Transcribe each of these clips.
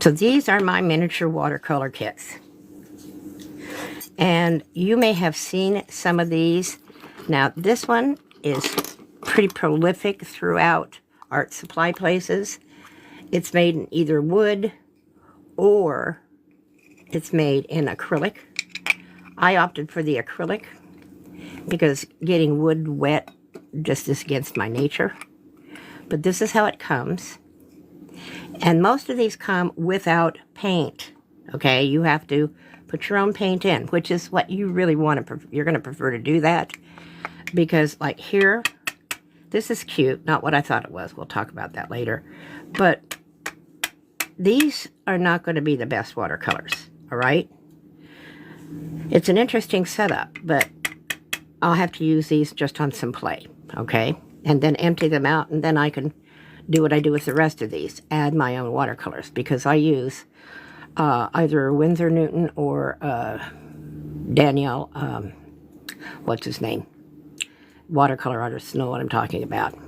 So these are my miniature watercolor kits. And you may have seen some of these. Now, this one is pretty prolific throughout art supply places. It's made in either wood or it's made in acrylic. I opted for the acrylic because getting wood wet just is against my nature. But this is how it comes. And most of these come without paint. Okay, you have to put your own paint in, which is what you really want to, you're going to prefer to do that. Because like here, this is cute, not what I thought it was. We'll talk about that later. But these are not going to be the best watercolors, all right? It's an interesting setup, but I'll have to use these just on some play, okay? And then empty them out, and then I can do what I do with the rest of these, add my own watercolors, because I use either Winsor Newton or Danielle, what's his name? Watercolor artists know what I'm talking about.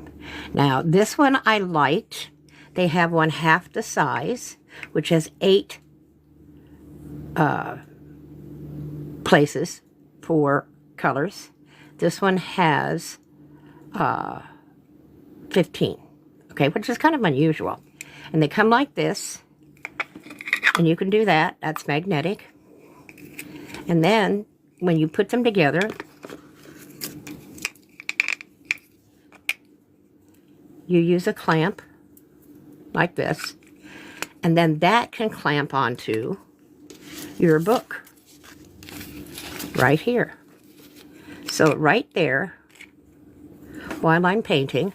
Now, this one I liked. They have one half the size, which has 8 places for colors. This one has 15, okay, which is kind of unusual. And they come like this, and you can do that. That's magnetic. And then when you put them together, you use a clamp like this, and then that can clamp onto your book right here. So right there, while I'm painting,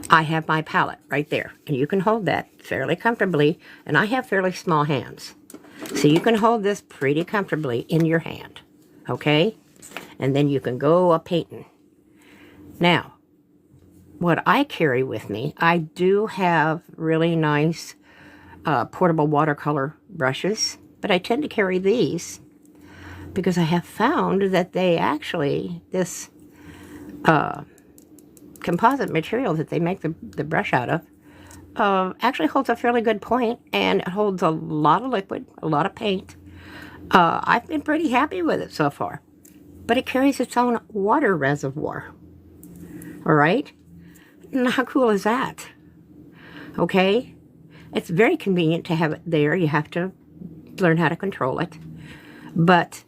I have my palette right there, and you can hold that fairly comfortably, and I have fairly small hands, so you can hold this pretty comfortably in your hand, okay? And then you can go a-painting. Now, what I carry with me, I do have really nice portable watercolor brushes, but I tend to carry these because I have found that they actually, this composite material that they make the brush out of actually holds a fairly good point, and it holds a lot of liquid, a lot of paint. I've been pretty happy with it so far, but it carries its own water reservoir. All right? Now, how cool is that? Okay? It's very convenient to have it there. You have to learn how to control it. But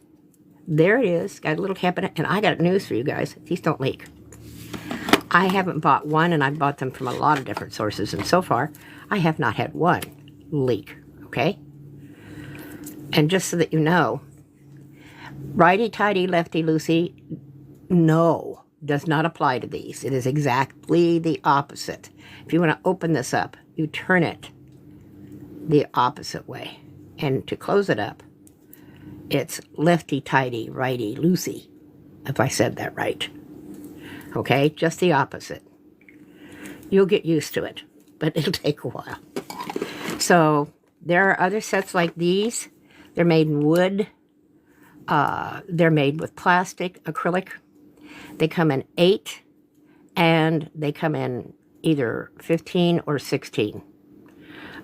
there it is. Got a little cabinet. And I got news for you guys. These don't leak. I haven't bought one, and I've bought them from a lot of different sources. And so far, I have not had one leak. Okay? And just so that you know, righty-tighty, lefty-loosey, no, does not apply to these. It is exactly the opposite. If you want to open this up, you turn it the opposite way. And to close it up, it's lefty-tighty, righty-loosey, if I said that right. Okay, just the opposite. You'll get used to it, but it'll take a while. So there are other sets like these. They're made in wood. They're made with plastic, acrylic. They come in 8, and they come in either 15 or 16.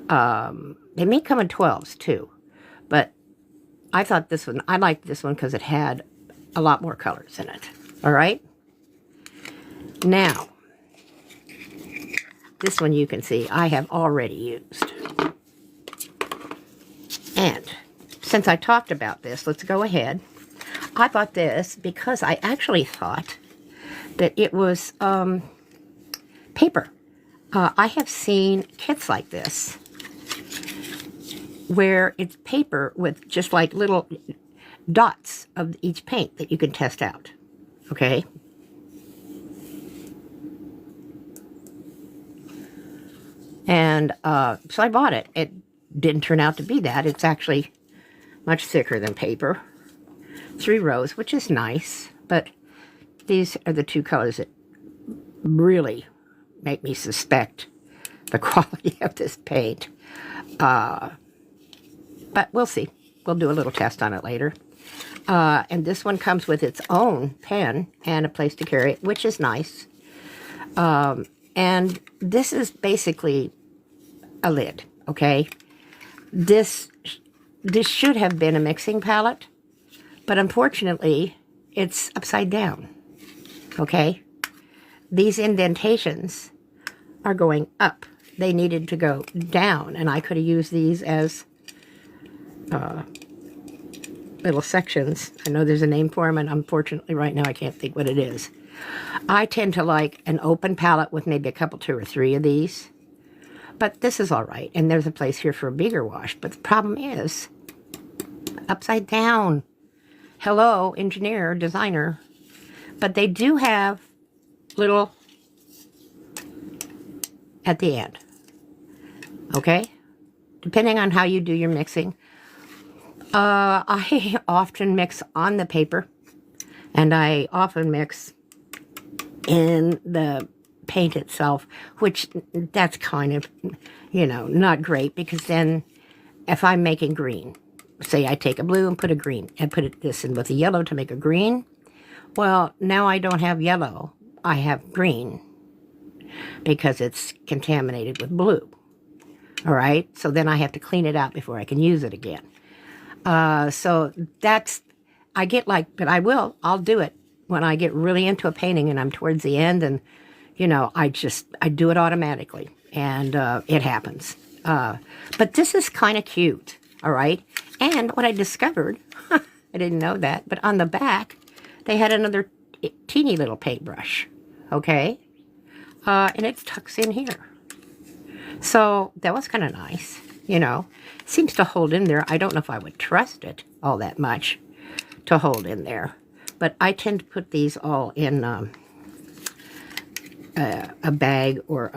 They may come in 12s too, but I thought this one, I liked this one because it had a lot more colors in it. All right? Now, this one you can see I have already used. And since I talked about this, let's go ahead. I bought this because I actually thought that it was paper. I have seen kits like this where it's paper with just like little dots of each paint that you can test out. Okay? And so I bought it. It didn't turn out to be that. It's actually much thicker than paper. 3 rows, which is nice, but these are the 2 colors that really make me suspect the quality of this paint. But we'll see. We'll do a little test on it later. And this one comes with its own pen and a place to carry it, which is nice. And this is basically a lid. okay? This should have been a mixing palette, but unfortunately, it's upside down, okay? These indentations are going up. They needed to go down, and I could have used these as little sections. I know there's a name for them, and unfortunately right now I can't think what it is. I tend to like an open palette with maybe a couple, 2 or 3 of these. But this is all right, and there's a place here for a bigger wash. But the problem is, upside down. Hello, engineer, designer. But they do have little at the end. Okay? Depending on how you do your mixing. I often mix on the paper, and I often mix in the paint itself, which that's kind of, you know, not great, because then if I'm making green, say I take a blue and put a green and put this in with a yellow to make a green, well, now I don't have yellow, I have green because it's contaminated with blue. All right, so then I have to clean it out before I can use it again. So that's, I get like, but I'll do it when I get really into a painting and I'm towards the end, and, you know, I do it automatically, and it happens. But this is kind of cute, all right? And what I discovered, I didn't know that, but on the back, they had another teeny little paintbrush, okay? And it tucks in here. So that was kind of nice, you know. Seems to hold in there. I don't know if I would trust it all that much to hold in there. But I tend to put these all in a bag or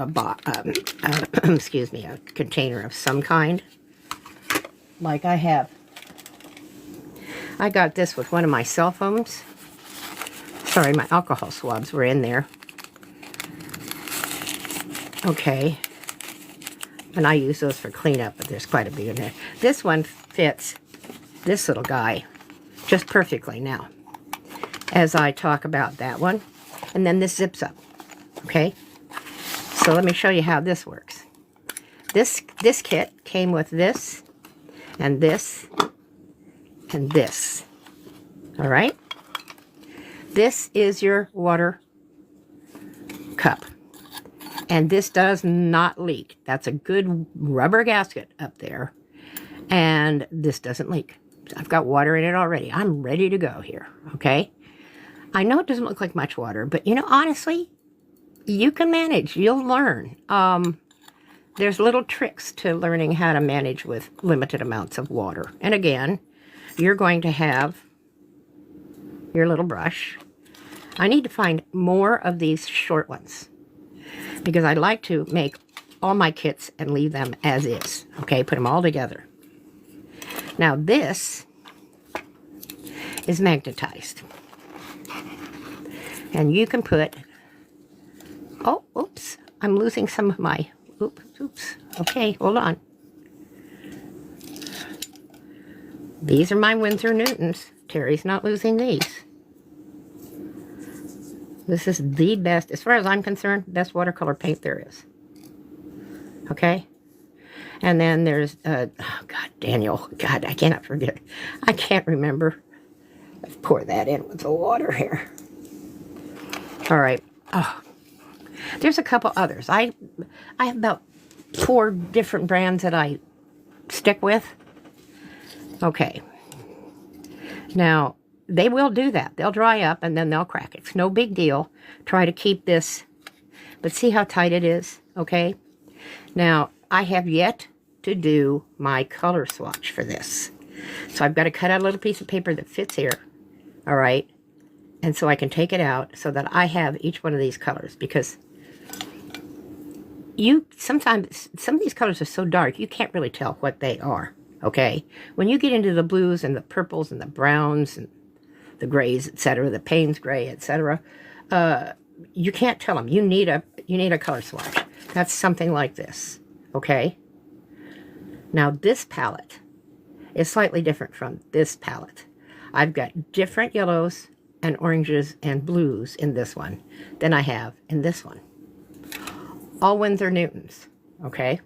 excuse me, a container of some kind. Like I have. I got this with one of my cell phones. Sorry, my alcohol swabs were in there. Okay. And I use those for cleanup, but there's quite a bit in there. This one fits this little guy just perfectly now, as I talk about that one. And then this zips up, okay? So let me show you how this works. This kit came with this, and this, and this, all right? This is your water cup. And this does not leak. That's a good rubber gasket up there. And this doesn't leak. I've got water in it already. I'm ready to go here, okay? I know it doesn't look like much water, but, you know, honestly, you can manage. You'll learn. There's little tricks to learning how to manage with limited amounts of water. And again, you're going to have your little brush. I need to find more of these short ones, because I like to make all my kits and leave them as is, okay? Put them all together. Now this is magnetized. And you can put, oh, oops, I'm losing some of my, oops, okay, hold on. These are my Winsor Newtons. Terry's not losing these. This is the best, as far as I'm concerned, best watercolor paint there is. Okay? And then there's, oh God, Daniel. God, I cannot forget. I can't remember. Let's pour that in with the water here. All right. Oh, there's a couple others. I have about 4 different brands that I stick with. Okay. Now, they will do that. They'll dry up and then they'll crack. It's no big deal. Try to keep this, but see how tight it is, okay? Now, I have yet to do my color swatch for this. So I've got to cut out a little piece of paper that fits here, all right? And so I can take it out so that I have each one of these colors, because sometimes some of these colors are so dark, you can't really tell what they are, okay? When you get into the blues and the purples and the browns and the grays, etc., the Payne's gray, etc., you can't tell them. You need a color swatch. That's something like this, okay? Now this palette is slightly different from this palette. I've got different yellows and oranges and blues in this one than I have in this one. All Winsor Newtons, okay?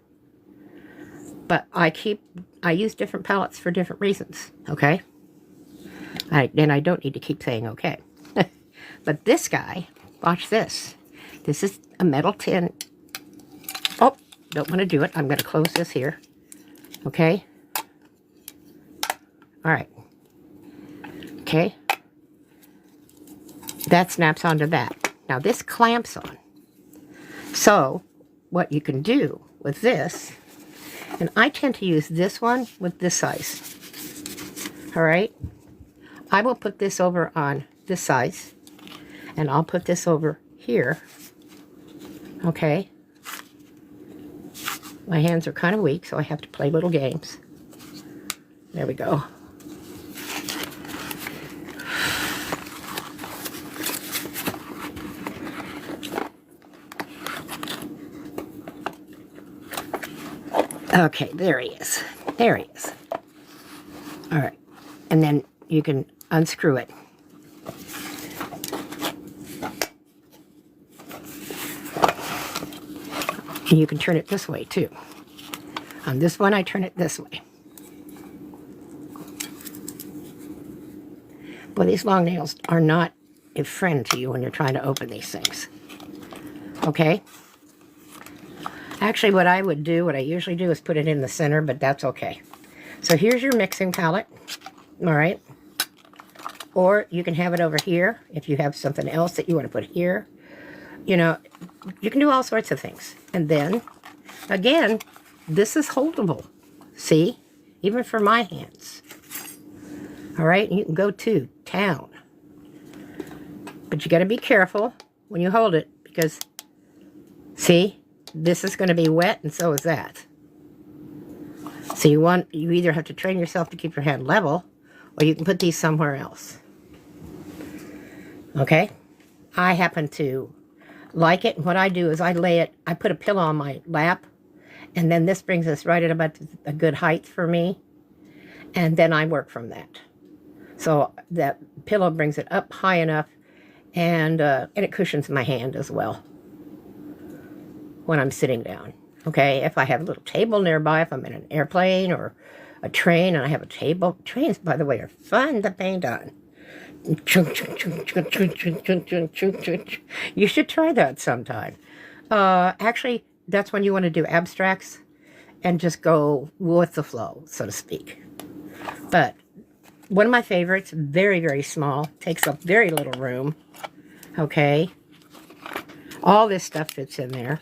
But I use different palettes for different reasons, okay? And I don't need to keep saying okay. But this guy, watch this. This is a metal tin. Oh, don't want to do it. I'm going to close this here. Okay? All right. Okay? That snaps onto that. Now this clamps on. So, what you can do with this, and I tend to use this one with this size. All right? I will put this over on this size, and I'll put this over here. Okay? My hands are kind of weak, so I have to play little games. There we go. Okay, there he is. There he is. All right. And then you can unscrew it. And you can turn it this way, too. On this one, I turn it this way. Well, these long nails are not a friend to you when you're trying to open these things. Okay? Actually, what I usually do is put it in the center, but that's okay. So here's your mixing palette, all right? Or you can have it over here if you have something else that you want to put here. You know, you can do all sorts of things. And then, again, this is holdable. See? Even for my hands. All right? And you can go to town. But you got to be careful when you hold it because, see? This is going to be wet, and so is that. So you either have to train yourself to keep your hand level, or you can put these somewhere else. Okay? I happen to like it, and what I do is I put a pillow on my lap, and then this brings us right at about a good height for me, and then I work from that. So that pillow brings it up high enough, and it cushions my hand as well when I'm sitting down. Okay, if I have a little table nearby, if I'm in an airplane or a train and I have a table. Trains, by the way, are fun to paint on. You should try that sometime. Actually, that's when you want to do abstracts and just go with the flow, so to speak. But one of my favorites, very, very small, takes up very little room. Okay, all this stuff fits in there.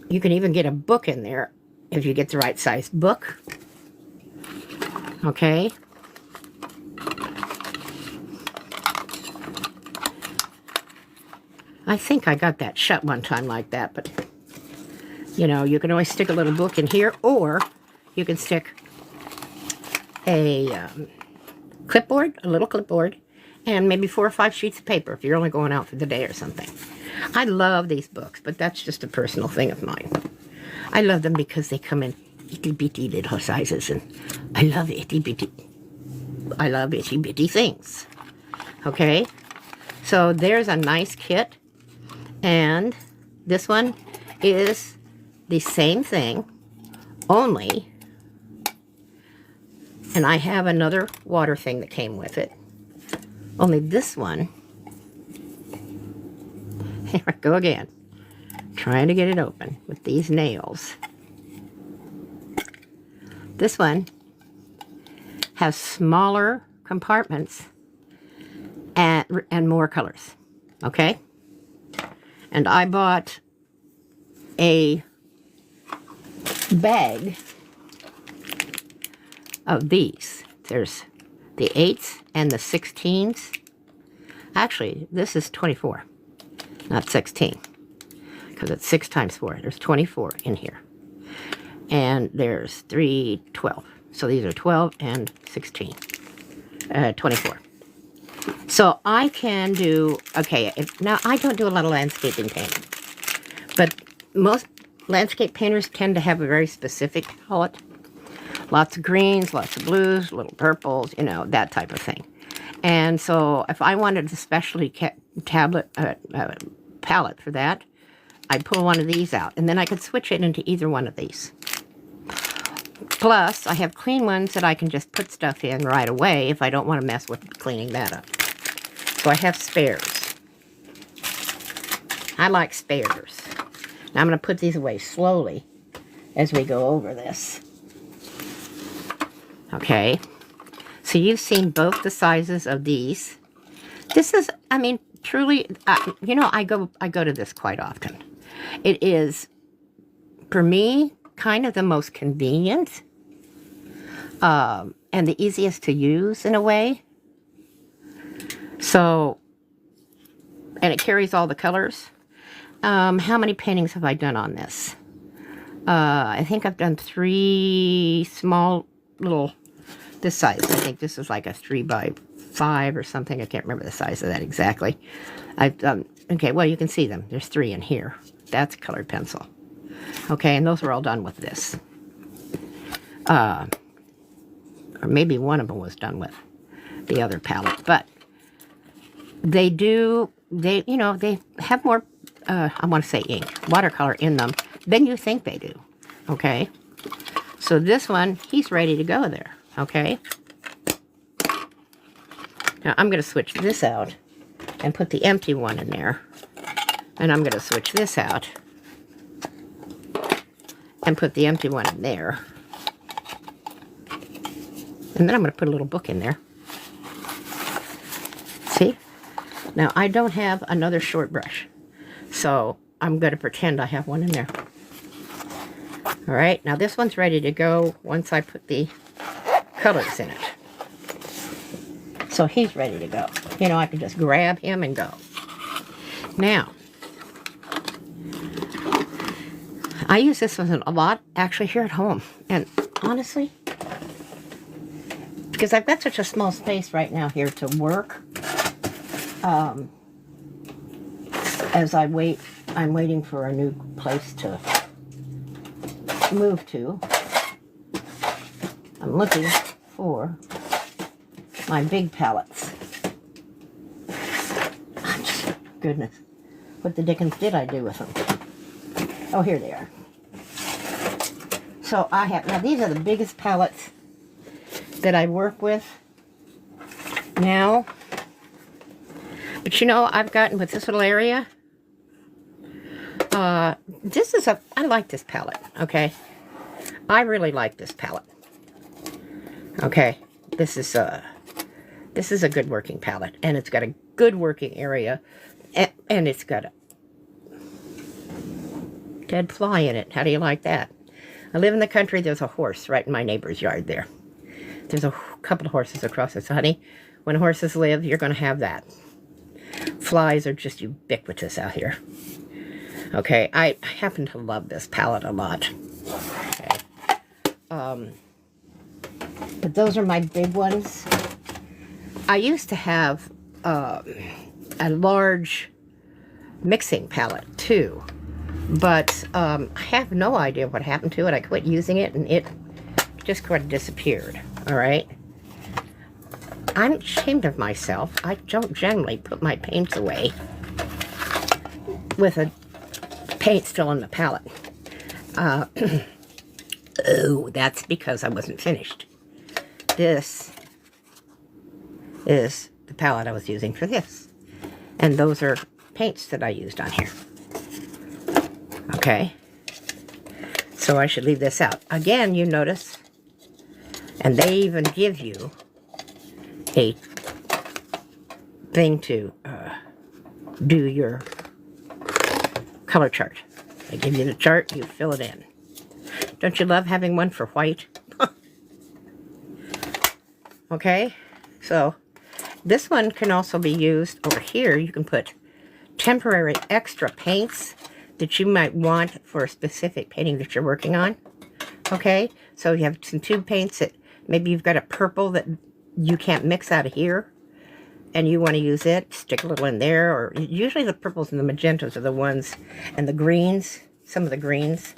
You can even get a book in there if you get the right size book. Okay. I think I got that shut one time like that, but you know, you can always stick a little book in here, or you can stick a clipboard, a little clipboard, and maybe 4 or 5 sheets of paper if you're only going out for the day or something. I love these books, but that's just a personal thing of mine. I love them because they come in itty-bitty little sizes, and I love itty-bitty. I love itty-bitty things. Okay? So there's a nice kit, and this one is the same thing, only, and I have another water thing that came with it, only this one, here I go again, trying to get it open with these nails. This one has smaller compartments and more colors, okay? And I bought a bag of these. There's the 8s and the 16s. Actually, this is 24, not 16, because it's 6 times 4. There's 24 in here. And there's 3, 12. So these are 12 and 16, 24. So I can do, okay, now I don't do a lot of landscaping painting, but most landscape painters tend to have a very specific palette. Lots of greens, lots of blues, little purples, you know, that type of thing. And so if I wanted a specialty palette for that, I'd pull one of these out, and then I could switch it into either one of these. Plus, I have clean ones that I can just put stuff in right away if I don't want to mess with cleaning that up. So I have spares. I like spares. Now I'm going to put these away slowly as we go over this. Okay. So you've seen both the sizes of these. This is, I mean, truly, you know, I go to this quite often. It is, for me, kind of the most convenient and the easiest to use in a way. So, and it carries all the colors. How many paintings have I done on this? I think I've done 3 small little, this size. I think this is like a 3x5 or something. I can't remember the size of that exactly. I've done, okay, well, you can see them. There's 3 in here. That's colored pencil. Okay, and those were all done with this. Or maybe one of them was done with the other palette. But they do, you know, they have more, I want to say ink, watercolor in them than you think they do. Okay? So this one, he's ready to go there. Okay? Now I'm going to switch this out and put the empty one in there. And I'm going to switch this out and put the empty one in there. And then I'm going to put a little book in there. See? Now, I don't have another short brush, so I'm going to pretend I have one in there. All right, now this one's ready to go once I put the colors in it. So he's ready to go. You know, I can just grab him and go. Now, I use this one a lot, actually, here at home. And honestly, because I've got such a small space right now here to work, as I'm waiting for a new place to move to. I'm looking for my big palettes. Goodness, what the dickens did I do with them? Oh, here they are. So I have, now these are the biggest palettes that I work with now. But you know, I've gotten with this little area, this is I like this palette, okay? I really like this palette. Okay, this is a good working palette, and it's got a good working area, and it's got a dead fly in it. How do you like that? I live in the country. There's a horse right in my neighbor's yard there. There's a couple of horses across it. So, honey, when horses live, you're going to have that. Flies are just ubiquitous out here. Okay, I happen to love this palette a lot. Okay. But those are my big ones. I used to have a large mixing palette too, but I have no idea what happened to it. I quit using it and it just kind of disappeared. All right. I'm ashamed of myself. I don't generally put my paints away with a paint still in the palette. Oh, that's because I wasn't finished. This is the palette I was using for this. And those are paints that I used on here. Okay. So I should leave this out. Again, you notice, and they even give you a thing to do your color chart. They give you the chart, you fill it in. Don't you love having one for white? Okay, so this one can also be used over here. You can put temporary extra paints that you might want for a specific painting that you're working on. Okay, so you have some tube paints that maybe you've got a purple that you can't mix out of here, and you want to use it, stick a little in there, or usually the purples and the magentas are the ones, and the greens, some of the greens.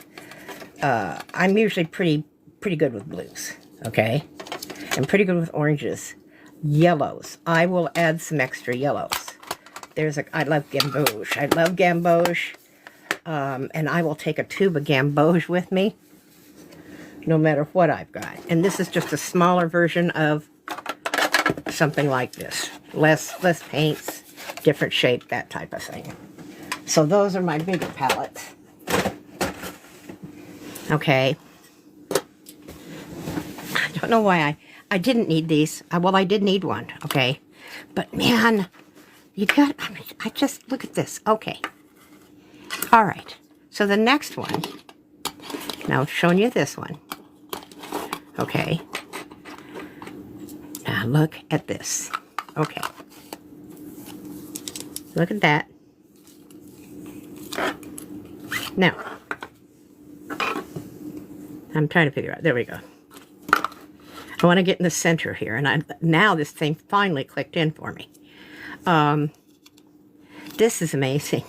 I'm usually pretty good with blues, okay? I'm pretty good with oranges. Yellows. I will add some extra yellows. I love gamboge. I love gamboge. and I will take a tube of gamboge with me, no matter what I've got. And this is just a smaller version of something like this. Less paints, different shape, that type of thing. So those are my bigger palettes. Okay. I don't know why I didn't need these. Well, I did need one, okay? But man, you got, I just, look at this. Okay. All right. So the next one, now I'm showing you this one. Okay. Now look at this. Okay. Look at that. Now, I'm trying to figure out. There we go. I want to get in the center here, and now this thing finally clicked in for me. This is amazing.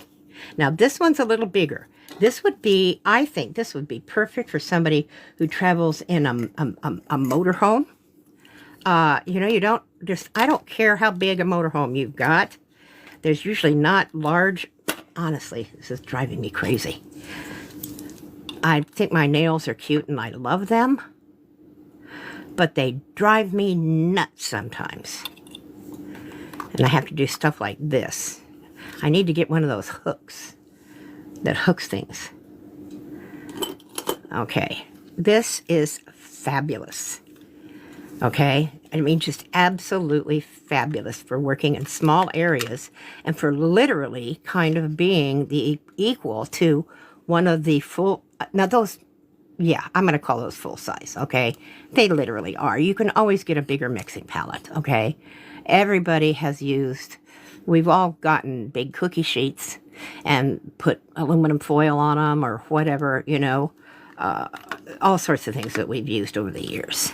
Now this one's a little bigger. This would be, I think, this would be perfect for somebody who travels in a motorhome. You know, you don't just, I don't care how big a motorhome you've got. There's usually not large, honestly, this is driving me crazy. I think my nails are cute and I love them, but they drive me nuts sometimes. And I have to do stuff like this. I need to get one of those hooks that hooks things. Okay, this is fabulous. Okay, I mean just absolutely fabulous for working in small areas and for literally kind of being the equal to one of the full, now those, yeah, I'm going to call those full size, okay? They literally are. You can always get a bigger mixing palette, okay? Everybody has used, we've all gotten big cookie sheets and put aluminum foil on them or whatever, you know, all sorts of things that we've used over the years.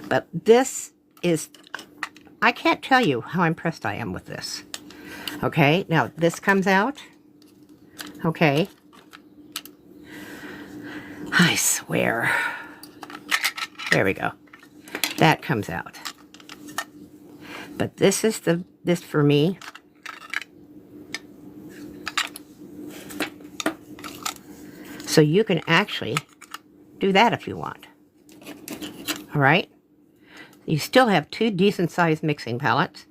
But this is, I can't tell you how impressed I am with this. Okay, now this comes out. Okay. I swear. There we go. That comes out. But this is this for me. So you can actually do that if you want. All right? You still have two decent-sized mixing palettes,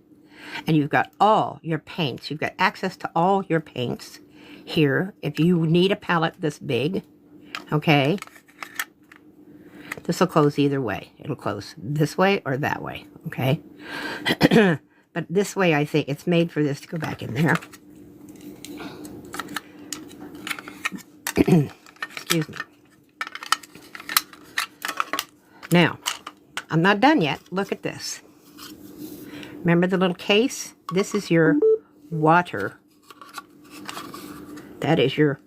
and you've got all your paints. You've got access to all your paints here if you need a palette this big. Okay? This will close either way. It'll close this way or that way. Okay? But this way, I think it's made for this to go back in there. Excuse me. Now, I'm not done yet. Look at this. Remember the little case? This is your water. That is your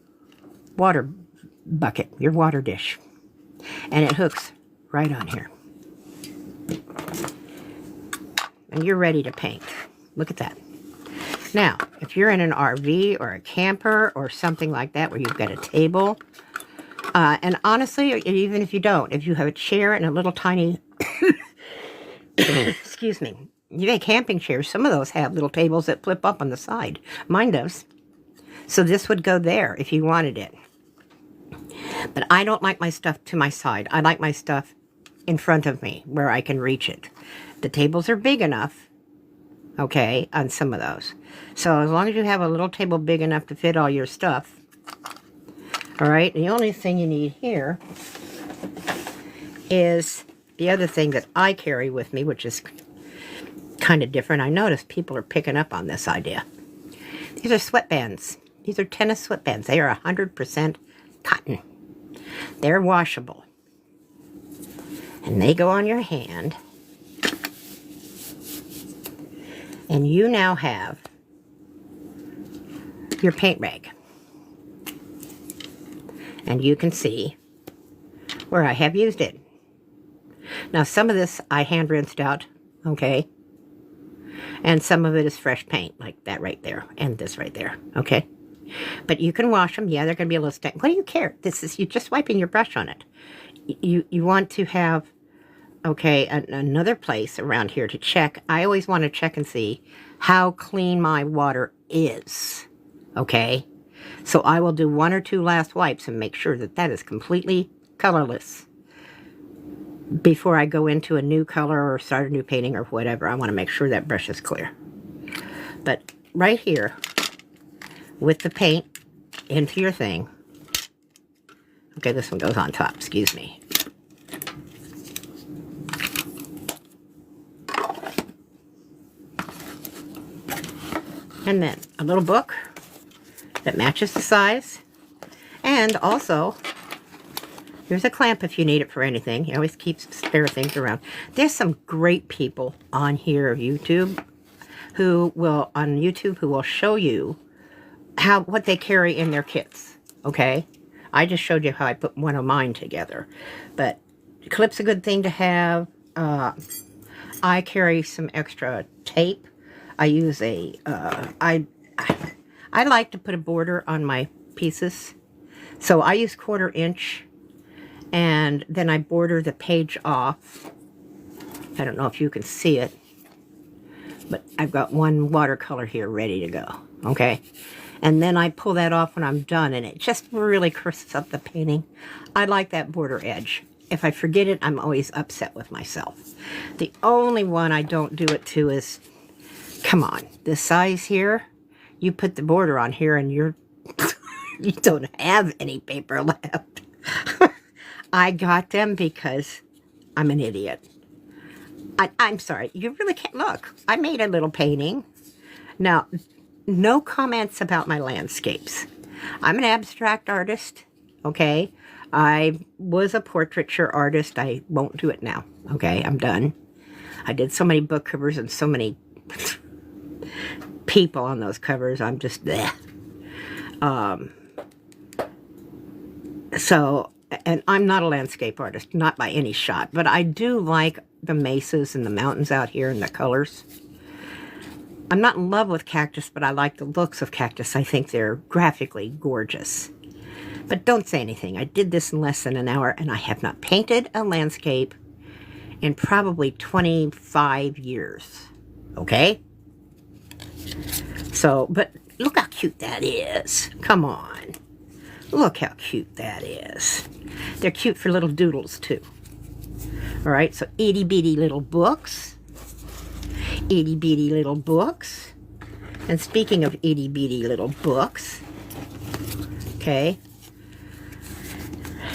water bucket, your water dish. And it hooks right on here. And you're ready to paint. Look at that. Now, if you're in an RV or a camper or something like that where you've got a table, and honestly, even if you don't, if you have a chair and a little tiny, excuse me, you have camping chairs, some of those have little tables that flip up on the side. Mine does. So this would go there if you wanted it. But I don't like my stuff to my side. I like my stuff in front of me where I can reach it. The tables are big enough, okay, on some of those. So as long as you have a little table big enough to fit all your stuff, all right, the only thing you need here is the other thing that I carry with me, which is kind of different. I notice people are picking up on this idea. These are sweatbands. These are tennis sweatbands. They are 100% cotton. They're washable. And they go on your hand. And you now have your paint rag. And you can see where I have used it. Now some of this I hand rinsed out, okay? And some of it is fresh paint, like that right there, and this right there, okay? But you can wash them. Yeah, they're going to be a little stank. What do you care? This is, you're just wiping your brush on it. You want to have, okay, another place around here to check. I always want to check and see how clean my water is, okay? So I will do 1 or 2 last wipes and make sure that that is completely colorless before I go into a new color or start a new painting or whatever. I want to make sure that brush is clear. But right here, with the paint into your thing. Okay, this one goes on top, excuse me. And then a little book that matches the size. And also, there's a clamp if you need it for anything. You always keep spare things around. There's some great people on here, YouTube, who will show you what they carry in their kits. Okay? I just showed you how I put one of mine together. But clip's a good thing to have. I carry some extra tape. I use I like to put a border on my pieces. So I use 1/4 inch, and then I border the page off. I don't know if you can see it, but I've got one watercolor here ready to go, okay? And then I pull that off when I'm done, and it just really crisps up the painting. I like that border edge. If I forget it, I'm always upset with myself. The only one I don't do it to is, come on, this size here, you put the border on here and you don't have any paper left. I got them because I'm an idiot. I'm sorry, you really can't look. I made a little painting. Now, no comments about my landscapes. I'm an abstract artist, okay? I was a portraiture artist. I won't do it now, okay? I'm done. I did so many book covers and so many people on those covers. I'm just bleh. And I'm not a landscape artist, not by any shot, but I do like the mesas and the mountains out here and the colors. I'm not in love with cactus, but I like the looks of cactus. I think they're graphically gorgeous. But don't say anything. I did this in less than an hour, and I have not painted a landscape in probably 25 years. Okay? So, but look how cute that is. Come on. Look how cute that is. They're cute for little doodles, too. All right, so itty-bitty little books. Itty-bitty little books. And speaking of itty-bitty little books, okay,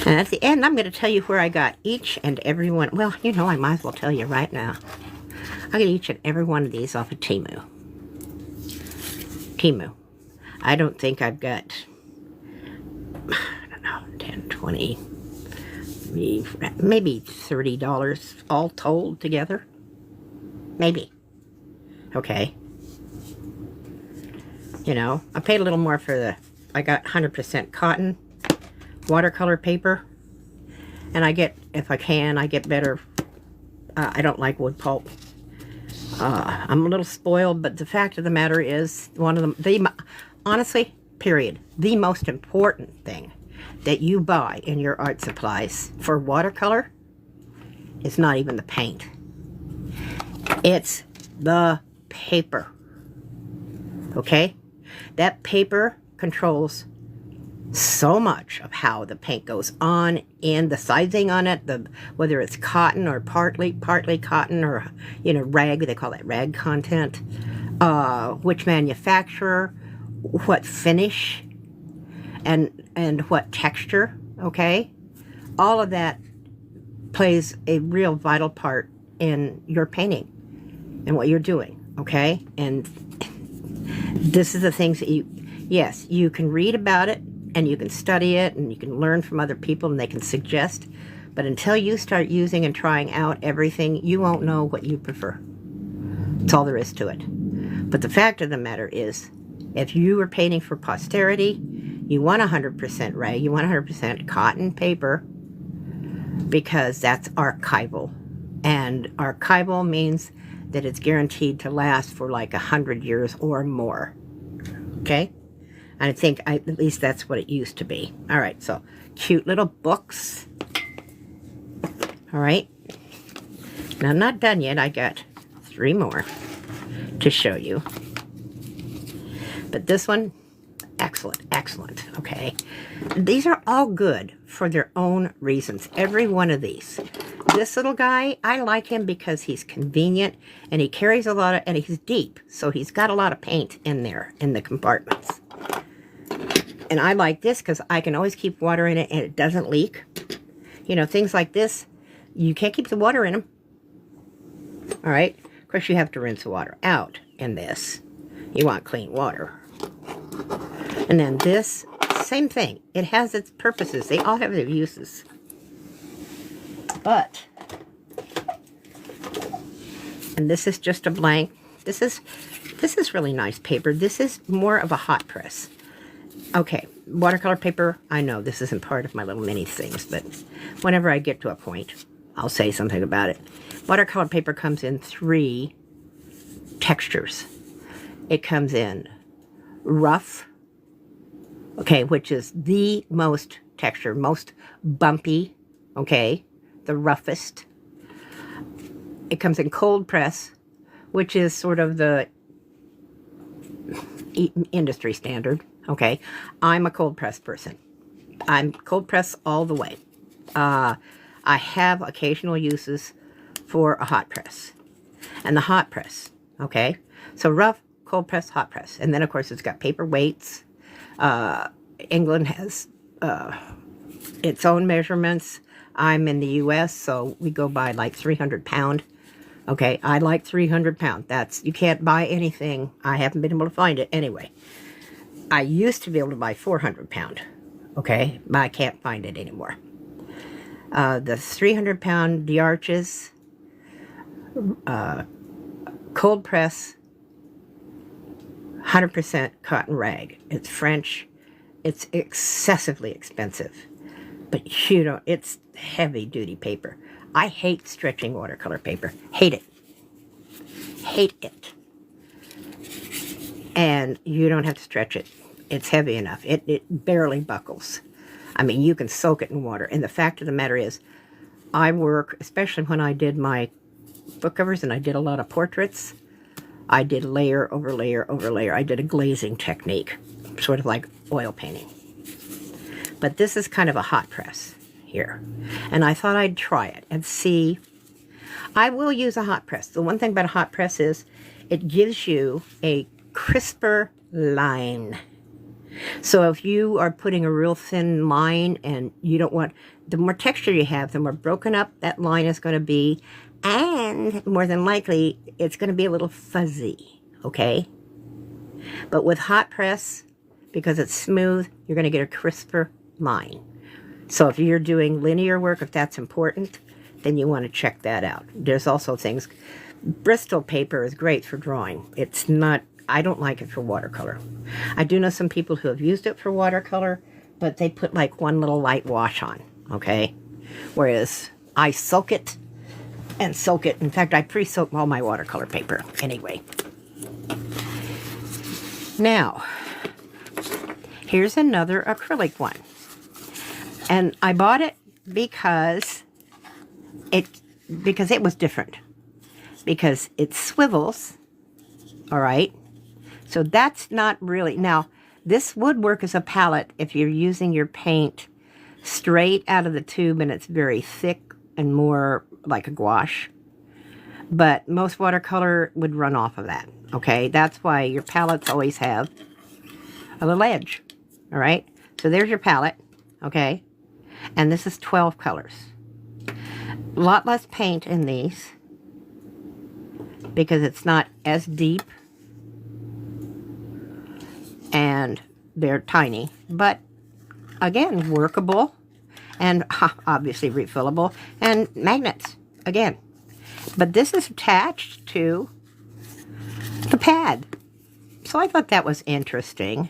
and at the end, I'm going to tell you where I got each and every one. Well, you know, I might as well tell you right now. I got each and every one of these off of Temu. I don't think I've got, I don't know, 10, 20, maybe $30 all told together. Maybe. Okay. You know, I paid a little more for I got 100% cotton watercolor paper. And I get, if I can, I get better. I don't like wood pulp. I'm a little spoiled, but the fact of the matter is, one of them, honestly, period, the most important thing that you buy in your art supplies for watercolor is not even the paint. It's the paper. Okay? That paper controls so much of how the paint goes on, and the sizing on it, whether it's cotton or partly cotton, or, you know, rag, they call that rag content, which manufacturer, what finish, and what texture, okay? All of that plays a real vital part in your painting and what you're doing, okay? And this is the things that yes, you can read about it, and you can study it, and you can learn from other people, and they can suggest. But until you start using and trying out everything, you won't know what you prefer. That's all there is to it. But the fact of the matter is, if you are painting for posterity, you want 100% rag, you want 100% cotton paper, because that's archival. And archival means that it's guaranteed to last for like 100 years or more. Okay? I think at least that's what it used to be. All right, so cute little books. All right. Now, I'm not done yet. I got 3 more to show you. But this one, excellent. excellent, excellent, okay? These are all good for their own reasons, every one of these. This little guy, I like him because he's convenient, and he carries a lot of, and he's deep, so he's got a lot of paint in there, in the compartments. And I like this because I can always keep water in it, and it doesn't leak. You know, things like this, you can't keep the water in them. All right? Of course, you have to rinse the water out in this. You want clean water. And then this, same thing. It has its purposes. They all have their uses. But, and this is just a blank. This is really nice paper. This is more of a hot press. Okay, watercolor paper, I know this isn't part of my little mini things, but whenever I get to a point, I'll say something about it. Watercolor paper comes in 3 textures. It comes in rough, okay, which is the most texture, most bumpy, okay, the roughest. It comes in cold press, which is sort of the industry standard, okay. I'm a cold press person. I'm cold press all the way. I have occasional uses for a hot press. And the hot press, okay, so rough, cold press, hot press. And then, of course, it's got paper weights. England has its own measurements. I'm in the U.S., so we go by like 300 pound. Okay, I like 300 pound. That's, you can't buy anything. I haven't been able to find it anyway. I used to be able to buy 400 pound. Okay, but I can't find it anymore. The 300 pound d'Arches, cold press, 100% cotton rag. It's French. It's excessively expensive. But you know, it's heavy duty paper. I hate stretching watercolor paper. Hate it. Hate it. And you don't have to stretch it. It's heavy enough. It barely buckles. I mean, you can soak it in water. And the fact of the matter is, I work, especially when I did my book covers and I did a lot of portraits, I did layer over layer over layer. I did a glazing technique, sort of like oil painting. But this is kind of a hot press here. And I thought I'd try it and see. I will use a hot press. The one thing about a hot press is it gives you a crisper line. So if you are putting a real thin line and you don't want, the more texture you have, the more broken up that line is going to be. And more than likely, it's going to be a little fuzzy, okay? But with hot press, because it's smooth, you're going to get a crisper line. So if you're doing linear work, if that's important, then you want to check that out. There's also things, Bristol paper is great for drawing. It's not, I don't like it for watercolor. I do know some people who have used it for watercolor, but they put like one little light wash on, okay? Whereas I soak it and soak it. In fact, I pre-soak all my watercolor paper anyway. Now, here's another acrylic one. And I bought it because it was different. Because it swivels, all right? So that's not really, now, this would work as a palette if you're using your paint straight out of the tube and it's very thick and more like a gouache. But most watercolor would run off of that, okay? That's why your palettes always have a little edge, all right? So there's your palette, okay? And this is 12 colors. A lot less paint in these because it's not as deep and they're tiny, but again, workable and obviously refillable, and magnets again. But this is attached to the pad. So I thought that was interesting.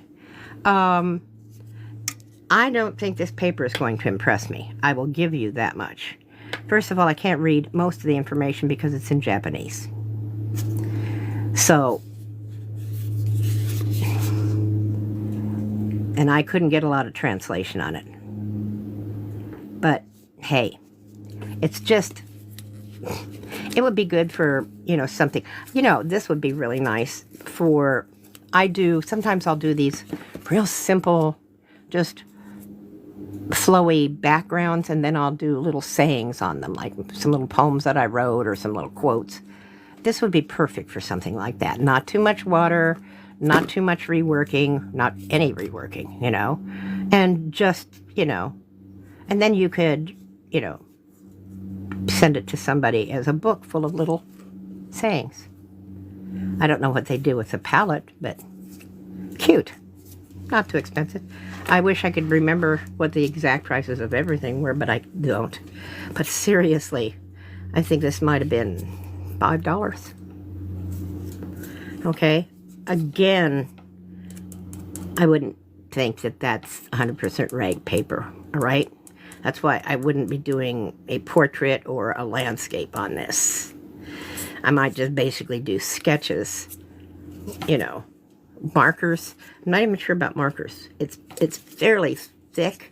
I don't think this paper is going to impress me. I will give you that much. First of all, I can't read most of the information because it's in Japanese. So, and I couldn't get a lot of translation on it. But, hey, it's just, it would be good for, you know, something. You know, this would be really nice for, sometimes I'll do these real simple, just flowy backgrounds, and then I'll do little sayings on them, like some little poems that I wrote or some little quotes. This would be perfect for something like that. Not too much water, not too much reworking, not any reworking, you know, and just, you know, and then you could, you know, send it to somebody as a book full of little sayings. I don't know what they do with the palette, but cute. Not too expensive. I wish I could remember what the exact prices of everything were, but I don't. But seriously, I think this might have been $5. Okay? Again, I wouldn't think that that's 100% rag paper, all right? That's why I wouldn't be doing a portrait or a landscape on this. I might just basically do sketches, you know, markers. I'm not even sure about markers. It's fairly thick,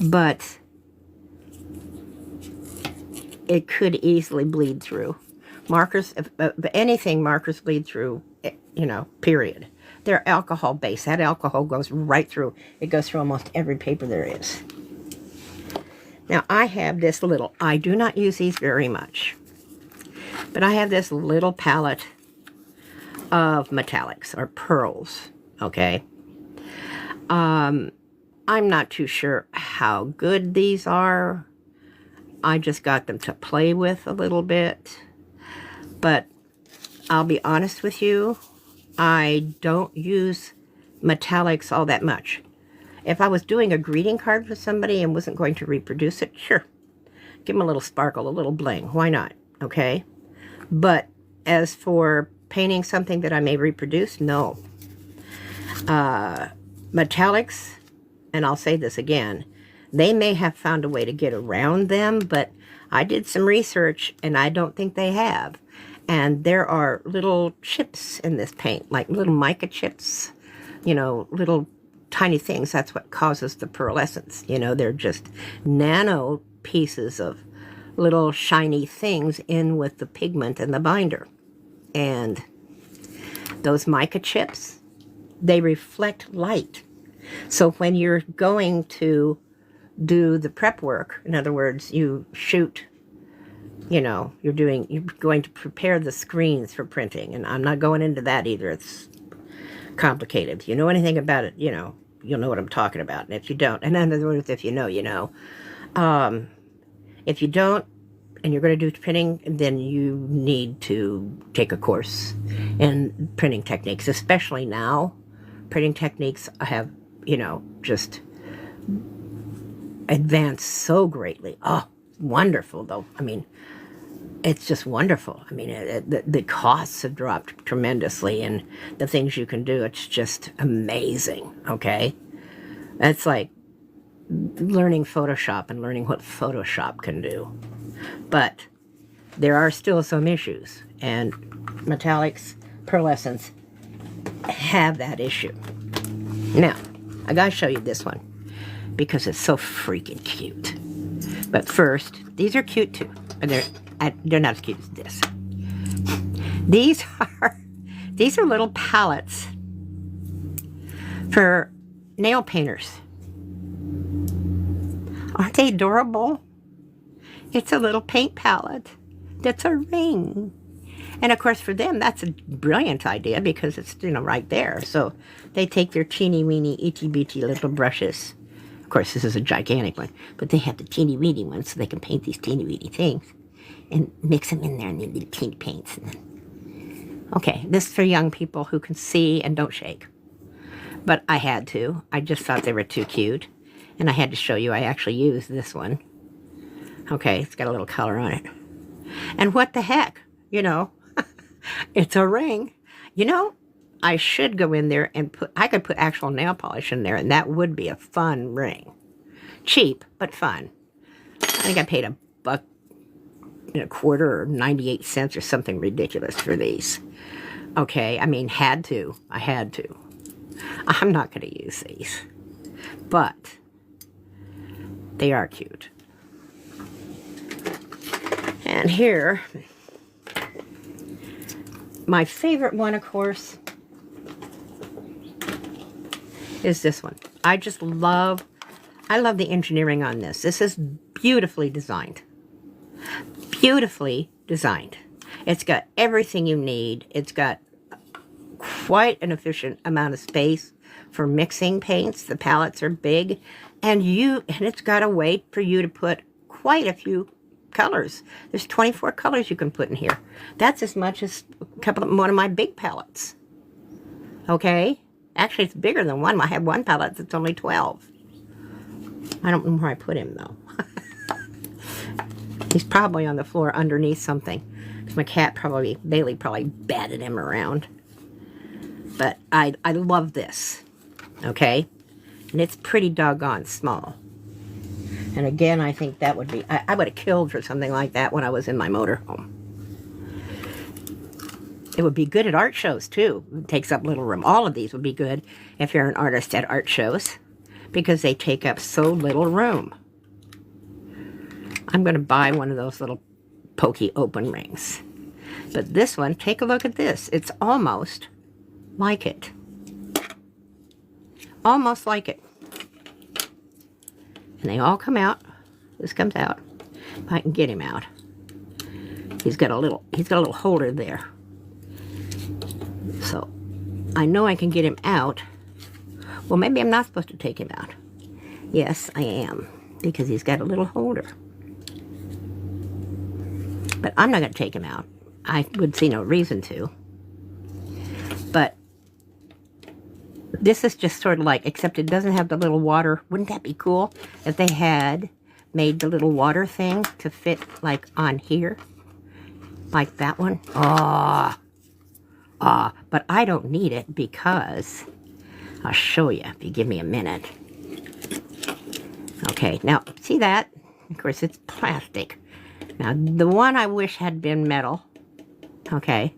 but it could easily bleed through. Markers, if anything, markers bleed through, you know, period. They're alcohol based. That alcohol goes right through. It goes through almost every paper there is. Now I have this little, I do not use these very much, but I have this little palette of metallics or pearls, okay? I'm not too sure how good these are. I just got them to play with a little bit, but I'll be honest with you, I don't use metallics all that much. If I was doing a greeting card for somebody and wasn't going to reproduce it, sure, give them a little sparkle, a little bling, why not, okay? But as for painting something that I may reproduce, no. Metallics, and I'll say this again, they may have found a way to get around them, but I did some research and I don't think they have. And there are little chips in this paint, like little mica chips, you know, little tiny things. That's what causes the pearlescence. You know, they're just nano pieces of little shiny things in with the pigment and the binder. And those mica chips, they reflect light. So when you're going to do the prep work, in other words, you shoot, you know, you're going to prepare the screens for printing. And I'm not going into that either. It's complicated. If you know anything about it, you know, you'll know what I'm talking about. And if you don't, and in other words, if you know, you know. If you don't, and you're going to do printing, then you need to take a course in printing techniques, especially now. Printing techniques have, you know, just advanced so greatly. Oh, wonderful, though. I mean, it's just wonderful. I mean, the costs have dropped tremendously, and the things you can do, it's just amazing, okay? That's like learning Photoshop and learning what Photoshop can do. But there are still some issues, and metallics, pearlescence have that issue. Now, I gotta show you this one because it's so freaking cute. But first, these are cute too, but they're not as cute as this. These are little palettes for nail painters. Aren't they adorable? It's a little paint palette that's a ring. And of course for them, that's a brilliant idea because it's, you know, right there. So they take their teeny weeny itty bitty little brushes. Of course, this is a gigantic one, but they have the teeny weeny ones so they can paint these teeny weeny things and mix them in there in the little pink paints. And then, okay, this is for young people who can see and don't shake. But I had to. I just thought they were too cute. And I had to show you I actually used this one. Okay, it's got a little color on it. And what the heck, you know, it's a ring. You know, I should go in there and I could put actual nail polish in there, and that would be a fun ring. Cheap, but fun. I think I paid $1.25 or 98 cents or something ridiculous for these. Okay, I mean, I had to. I'm not going to use these, but they are cute. And here, my favorite one, of course, is this one. I love the engineering on this. This is beautifully designed. Beautifully designed. It's got everything you need. It's got quite an efficient amount of space for mixing paints. The palettes are big, and it's got a way for you to put quite a few colors. There's 24 colors you can put in here. That's as much as one of my big palettes. Okay? Actually, it's bigger than one. I have one palette that's only 12. I don't know where I put him, though. He's probably on the floor underneath something. My cat Bailey probably batted him around. But I love this. Okay? And it's pretty doggone small. And again, I think that would be... I would have killed for something like that when I was in my motorhome. It would be good at art shows, too. It takes up little room. All of these would be good if you're an artist at art shows, because they take up so little room. I'm going to buy one of those little pokey open rings. But this one, take a look at this. It's almost like it. Almost like it. And they all come out. This comes out. If I can get him out. He's got a little holder there. So I know I can get him out. Well, maybe I'm not supposed to take him out. Yes, I am, because he's got a little holder. But I'm not going to take him out. I would see no reason to. But this is just sort of like, except it doesn't have the little water. Wouldn't that be cool if they had made the little water thing to fit like on here? Like that one? But I don't need it because I'll show you if you give me a minute. Okay, now see that? Of course, it's plastic. Now, the one I wish had been metal. Okay,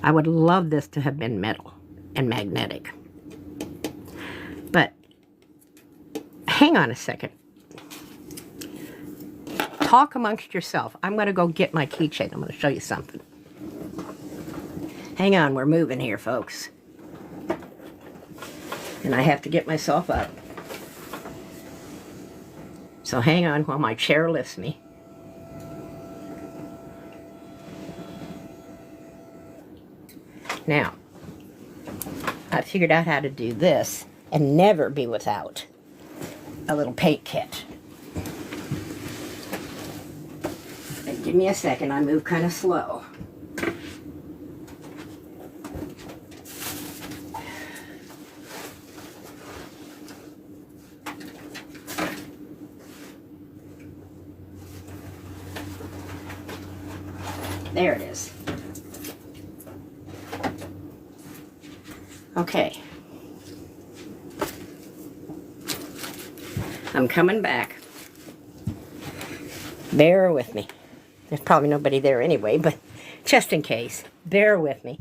I would love this to have been metal and magnetic. But hang on a second. Talk amongst yourself. I'm going to go get my keychain. I'm going to show you something. Hang on, we're moving here, folks. And I have to get myself up. So hang on while my chair lifts me. Now, I figured out how to do this and never be without a little paint kit. And give me a second, I move kind of slow. There it is. Okay. I'm coming back. Bear with me. There's probably nobody there anyway, but just in case, bear with me.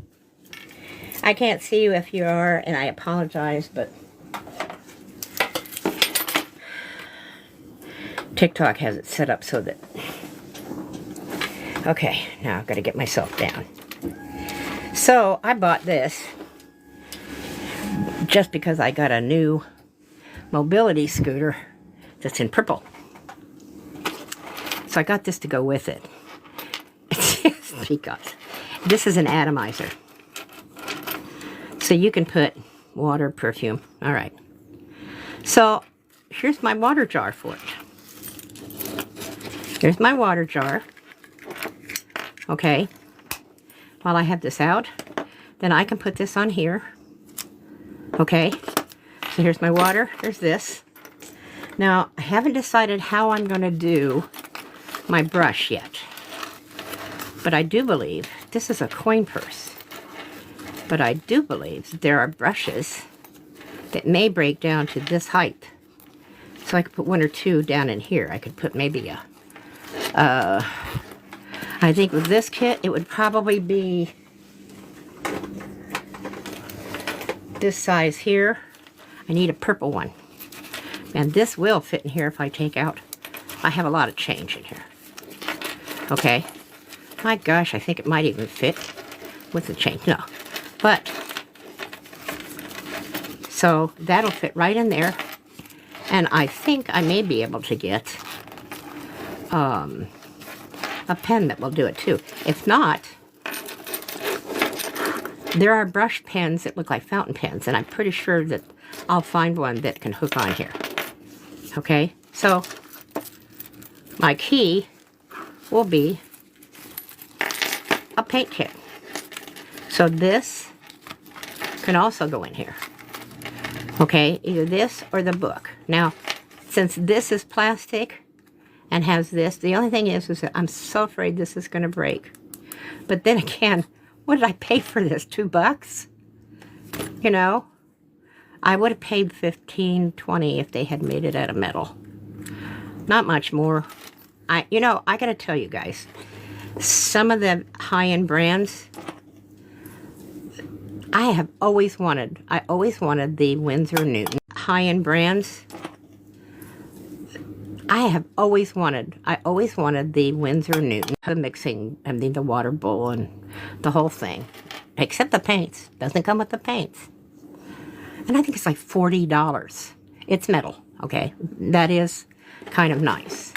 I can't see you if you are, and I apologize, but TikTok has it set up so that... Okay, now I've got to get myself down. So, I bought this just because I got a new mobility scooter that's in purple. So I got this to go with it. Just because. This is an atomizer. So you can put water, perfume. All right. So here's my water jar for it. Here's my water jar. Okay. While I have this out, then I can put this on here. Okay. So here's my water. There's this. Now, I haven't decided how I'm going to do my brush yet. But I do believe, this is a coin purse, but I do believe that there are brushes that may break down to this height. So I could put one or two down in here. I could put maybe a, I think with this kit, it would probably be this size here. I need a purple one. And this will fit in here if I take out. I have a lot of change in here. Okay. My gosh, I think it might even fit with the change. No. But So that'll fit right in there. And I think I may be able to get a pen that will do it too. If not, there are brush pens that look like fountain pens, and I'm pretty sure that I'll find one that can hook on here. Okay, so my key will be a paint kit. So this can also go in here. Okay, either this or the book. Now, since this is plastic and has this, the only thing is that I'm so afraid this is going to break. But then again, what did I pay for this? $2? You know, I would have paid $15, $20 if they had made it out of metal. Not much more. I got to tell you guys, some of the high-end brands, I always wanted the Winsor Newton. High-end brands, I always wanted the Winsor Newton. The mixing, I mean, the water bowl and the whole thing. Except the paints. Doesn't come with the paints. And I think it's like $40. It's metal, okay? That is kind of nice.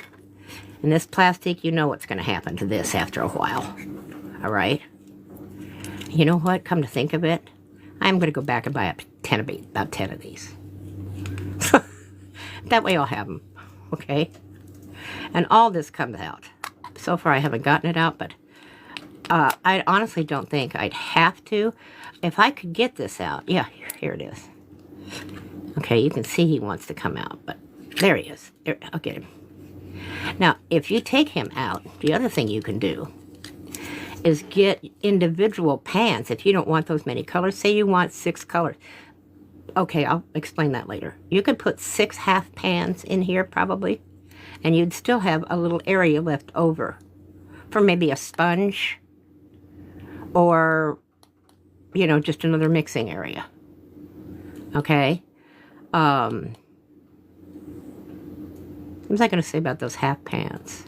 And this plastic, you know what's going to happen to this after a while. All right? You know what? Come to think of it, I'm going to go back and buy about 10 of these. That way I'll have them, okay? And all this comes out. So far I haven't gotten it out, but I honestly don't think I'd have to. If I could get this out, yeah, here it is. Okay, you can see he wants to come out, but there he is. There, I'll get him. Now, if you take him out, the other thing you can do is get individual pans if you don't want those many colors. Say you want 6 colors. Okay, I'll explain that later. You could put 6 half pans in here probably, and you'd still have a little area left over for maybe a sponge or, you know, just another mixing area. Okay? What was I going to say about those half pans?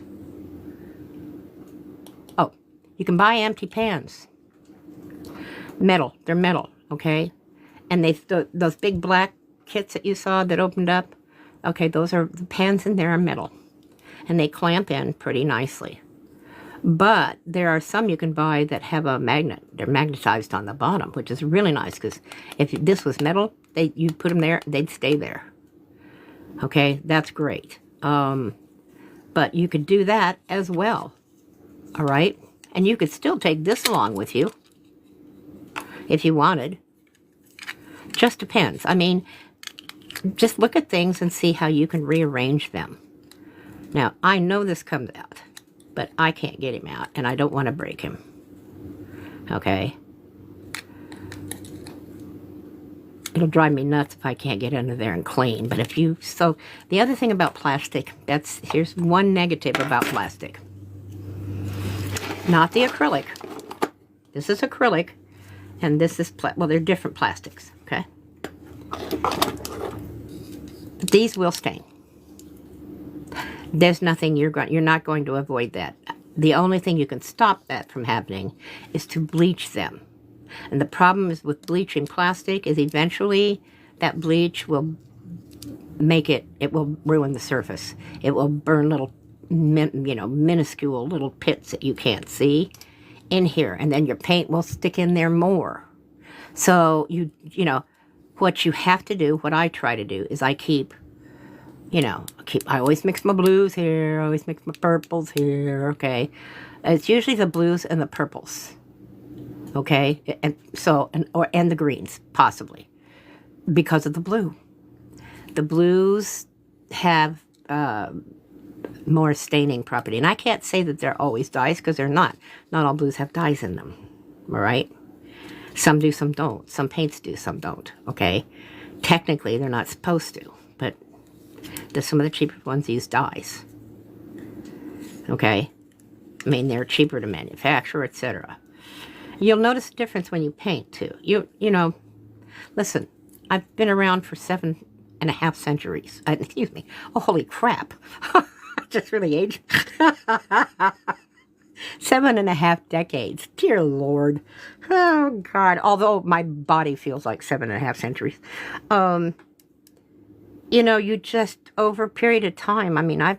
Oh, you can buy empty pans. Metal. They're metal, okay? And those big black kits that you saw that opened up, okay, those are, the pans in there are metal. And they clamp in pretty nicely. But there are some you can buy that have a magnet. They're magnetized on the bottom, which is really nice, because if this was metal, you put them there, they'd stay there. Okay, that's great. But you could do that as well. All right? And you could still take this along with you if you wanted. Just depends. I mean, just look at things and see how you can rearrange them. Now, I know this comes out, but I can't get him out, and I don't want to break him. Okay? It'll drive me nuts if I can't get under there and clean. But if you, so the other thing about plastic, here's one negative about plastic. Not the acrylic. This is acrylic, and this is, well, they're different plastics, okay? But these will stain. There's nothing you're not going to avoid that. The only thing you can stop that from happening is to bleach them. And the problem is with bleaching plastic is eventually that bleach will make it will ruin the surface. It will burn little, minuscule little pits that you can't see in here. And then your paint will stick in there more. So, what you have to do, what I try to do, is I always mix my blues here, I always mix my purples here, okay? It's usually the blues and the purples. Okay, and the greens, possibly, because of the blue. The blues have more staining property. And I can't say that they're always dyes, because they're not. Not all blues have dyes in them, all right? Some do, some don't. Some paints do, some don't, okay? Technically, they're not supposed to, but some of the cheaper ones use dyes, okay? I mean, they're cheaper to manufacture, etc. You'll notice a difference when you paint, too. Listen, I've been around for 7.5 centuries. Excuse me. Oh, holy crap. I just really aged. 7.5 decades. Dear Lord. Oh, God. Although my body feels like 7.5 centuries. You know, you just, over a period of time, I mean, I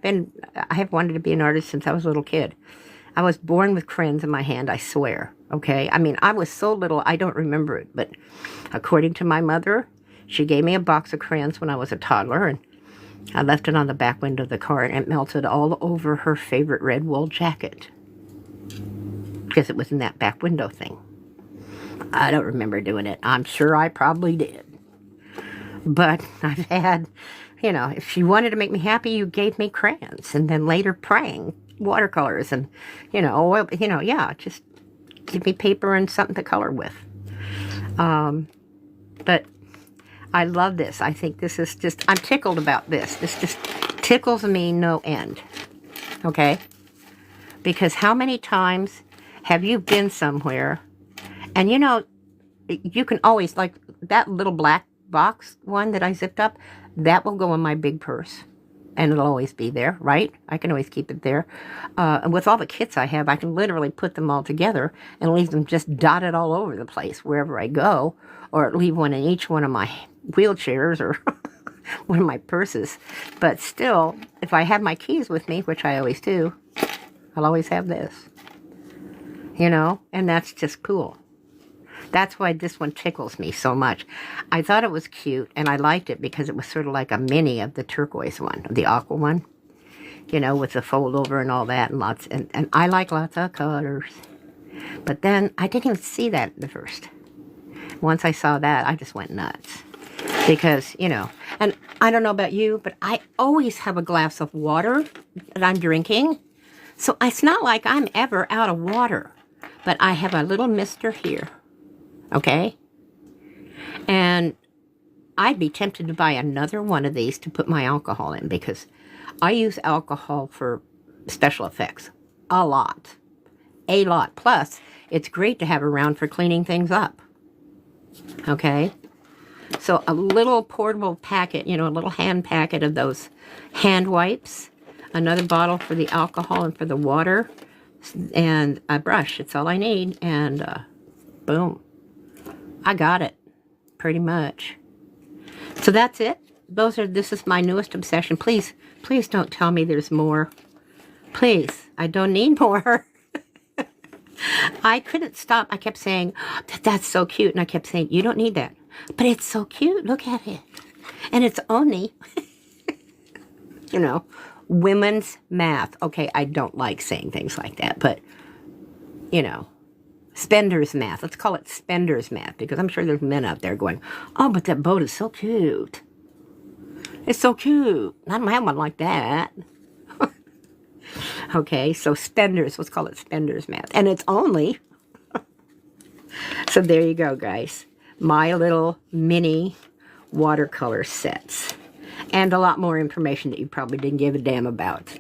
have wanted to be an artist since I was a little kid. I was born with crayons in my hand, I swear, okay? I mean, I was so little, I don't remember it, but according to my mother, she gave me a box of crayons when I was a toddler, and I left it on the back window of the car, and it melted all over her favorite red wool jacket, because it was in that back window thing. I don't remember doing it. I'm sure I probably did. But I've had, you know, if you wanted to make me happy, you gave me crayons, and then later praying watercolors, and, you know, oil, you know, yeah, just give me paper and something to color with. But I love this. I think this is just, I'm tickled about this. This just tickles me no end, okay? Because how many times have you been somewhere, and, you know, you can always, like that little black box one that I zipped up, that will go in my big purse, and it'll always be there, right? I can always keep it there. And with all the kits I have, I can literally put them all together and leave them just dotted all over the place wherever I go, or leave one in each one of my wheelchairs or one of my purses. But still, if I have my keys with me, which I always do, I'll always have this, you know, and that's just cool. That's why this one tickles me so much. I thought it was cute, and I liked it because it was sort of like a mini of the turquoise one, the aqua one, you know, with the fold over and all that, and lots, and I like lots of colors. But then I didn't even see that at the first. Once I saw that, I just went nuts. Because, you know, and I don't know about you, but I always have a glass of water that I'm drinking. So it's not like I'm ever out of water. But I have a little mister here. Okay? And I'd be tempted to buy another one of these to put my alcohol in, because I use alcohol for special effects a lot. A lot. Plus, it's great to have around for cleaning things up. Okay? So a little portable packet, you know, a little hand packet of those hand wipes, another bottle for the alcohol and for the water, and a brush. It's all I need. And boom. I got it, pretty much. So that's it. This is my newest obsession. Please, please don't tell me there's more. Please, I don't need more. I couldn't stop. I kept saying, that's so cute. And I kept saying, you don't need that. But it's so cute. Look at it. And it's only, you know, women's math. Okay, I don't like saying things like that. But, you know, spender's math. Let's call it spender's math, because I'm sure there's men out there going, oh, but that boat is so cute. It's so cute. I don't have one like that. Okay, so spenders, let's call it spender's math. And it's only, so there you go, guys. My little mini watercolor sets. And a lot more information that you probably didn't give a damn about.